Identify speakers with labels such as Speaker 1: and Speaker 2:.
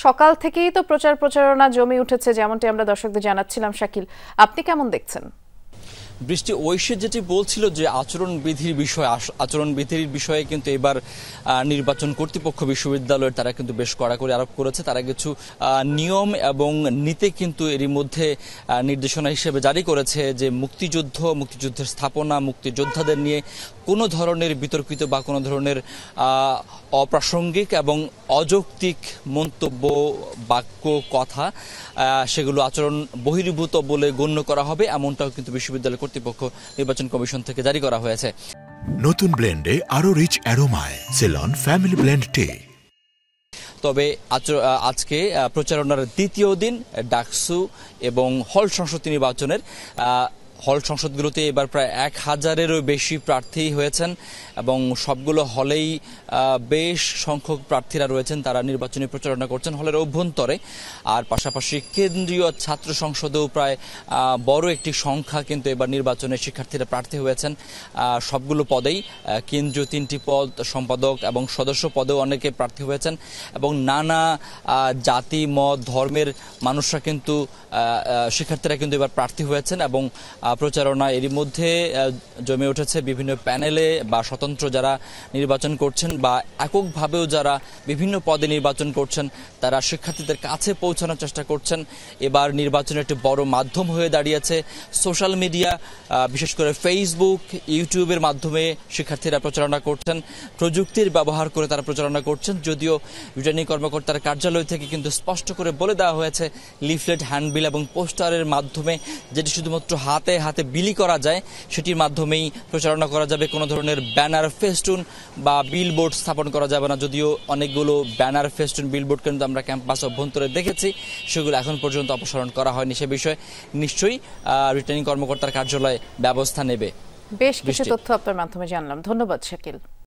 Speaker 1: সকাল থেকেই তো প্রচারণা জমে উঠেছে, যেমনটি আমরা দর্শকদের জানাচ্ছিলাম। শাকিল, আপনি কেমন দেখছেন?
Speaker 2: বৃষ্টি ঐশী যেটি বলছিল যে আচরণবিধির বিষয়ে কিন্তু এবার নির্বাচন কর্তৃপক্ষ বিশ্ববিদ্যালয়ের তারা কিন্তু বেশ কড়াকড়ি আরোপ করেছে। তারা কিছু নিয়ম এবং নীতি কিন্তু এরই মধ্যে নির্দেশনা হিসেবে জারি করেছে যে মুক্তিযুদ্ধের স্থাপনা, মুক্তিযোদ্ধাদের নিয়ে কোনো ধরনের বিতর্কিত বা কোনো ধরনের অপ্রাসঙ্গিক এবং অযৌক্তিক মন্তব্য, বাক্য, কথা সেগুলো আচরণ বহির্ভূত বলে গণ্য করা হবে, এমনটাও কিন্তু বিশ্ববিদ্যালয় কর্তৃপক্ষ নির্বাচন কমিশন থেকে জারি করা হয়েছে।
Speaker 3: নতুন ব্লেন্ডে আরো রিচ অ্যারোমায় সেলন ফ্যামিলি ব্লেন্ড টে।
Speaker 2: তবে আজকে প্রচারণার দ্বিতীয় দিন ডাকসু এবং হল সংসদ নির্বাচনের হল সংসদগুলোতে এবার প্রায় 1000-এরও বেশি প্রার্থী হয়েছেন এবং সবগুলো হলেই বেশ সংখ্যক প্রার্থীরা রয়েছেন, তারা নির্বাচনী প্রচারণা করছেন হলের অভ্যন্তরে। আর পাশাপাশি কেন্দ্রীয় ছাত্র সংসদেও প্রায় বড় একটি সংখ্যা কিন্তু এবার নির্বাচনে শিক্ষার্থীরা প্রার্থী হয়েছেন। সবগুলো পদেই কেন্দ্রীয় 3টি পদ, সম্পাদক এবং সদস্য পদেও অনেকে প্রার্থী হয়েছেন এবং নানা জাতি, মত, ধর্মের মানুষরা কিন্তু শিক্ষার্থীরা কিন্তু এবার প্রার্থী হয়েছেন এবং প্রচারণা এরই মধ্যে জমে উঠেছে। বিভিন্ন প্যানেলে বা স্বতন্ত্র যারা নির্বাচন করছেন বা এককভাবেও যারা বিভিন্ন পদে নির্বাচন করছেন, তারা শিক্ষার্থীদের কাছে পৌঁছানোর চেষ্টা করছেন। এবার নির্বাচনের একটি বড় মাধ্যম হয়ে দাঁড়িয়েছে সোশ্যাল মিডিয়া, বিশেষ করে ফেসবুক, ইউটিউবের মাধ্যমে শিক্ষার্থীরা প্রচারণা করছেন, প্রযুক্তির ব্যবহার করে তারা প্রচারণা করছেন। যদিও রিটার্নিং কর্মকর্তার কার্যালয় থেকে কিন্তু স্পষ্ট করে বলে দেওয়া হয়েছে লিফলেট, হ্যান্ডবিল এবং পোস্টারের মাধ্যমে, যেটি শুধুমাত্র হাতে বিলি করা যায়, সেটির মাধ্যমেই প্রচারণা করা যাবে। কোনো ধরনের ব্যানার, ফেস্টুন বা বিলবোর্ড স্থাপন করা যাবে না। যদিও অনেকগুলো ব্যানার, ফেস্টুন, বিলবোর্ড কিন্তু আমরা ক্যাম্পাস অভ্যন্তরে দেখেছি, সেগুলো এখন পর্যন্ত অপসারণ করা হয়নি। সে বিষয়ে নিশ্চয়ই রিটার্নিং কর্মকর্তার কার্যালয় ব্যবস্থা নেবে।
Speaker 1: বেশ কিছু তথ্য আপনার মাধ্যমে জানলাম, ধন্যবাদ শাকিল।